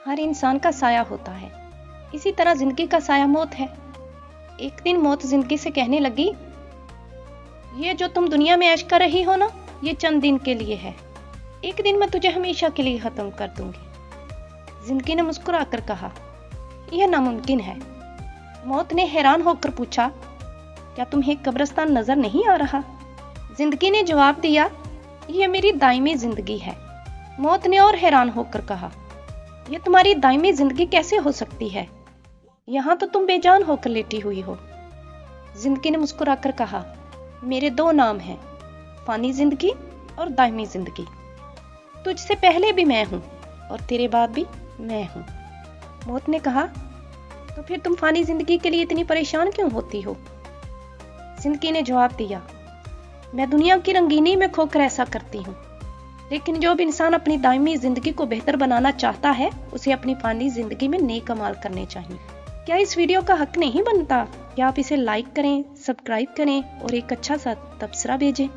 हर इंसान का साया होता है, इसी तरह जिंदगी का साया मौत है। एक दिन मौत जिंदगी से कहने लगी, ये जो तुम दुनिया में ऐश कर रही हो ना, ये चंद दिन के लिए है, एक दिन मैं तुझे हमेशा के लिए खत्म कर दूंगी। जिंदगी ने मुस्कुराकर कहा, यह नामुमकिन है। मौत ने हैरान होकर पूछा, क्या तुम्हें कब्रिस्तान नजर नहीं आ रहा? जिंदगी ने जवाब दिया, यह मेरी दायमी जिंदगी है। मौत ने और हैरान होकर कहा, यह तुम्हारी दायमी जिंदगी कैसे हो सकती है? यहाँ तो तुम बेजान होकर लेटी हुई हो। जिंदगी ने मुस्कुराकर कहा, मेरे दो नाम हैं, फानी जिंदगी और दायमी जिंदगी। तुझसे पहले भी मैं हूं और तेरे बाद भी मैं हूं। मौत ने कहा, तो फिर तुम फानी जिंदगी के लिए इतनी परेशान क्यों होती हो? जिंदगी ने जवाब दिया, मैं दुनिया की रंगीनी में खोकर ऐसा करती हूँ, लेकिन जो भी इंसान अपनी दायमी जिंदगी को बेहतर बनाना चाहता है, उसे अपनी फानी जिंदगी में नेक अमाल करने चाहिए। क्या इस वीडियो का हक नहीं बनता कि आप इसे लाइक करें, सब्सक्राइब करें और एक अच्छा सा तबसरा भेजें?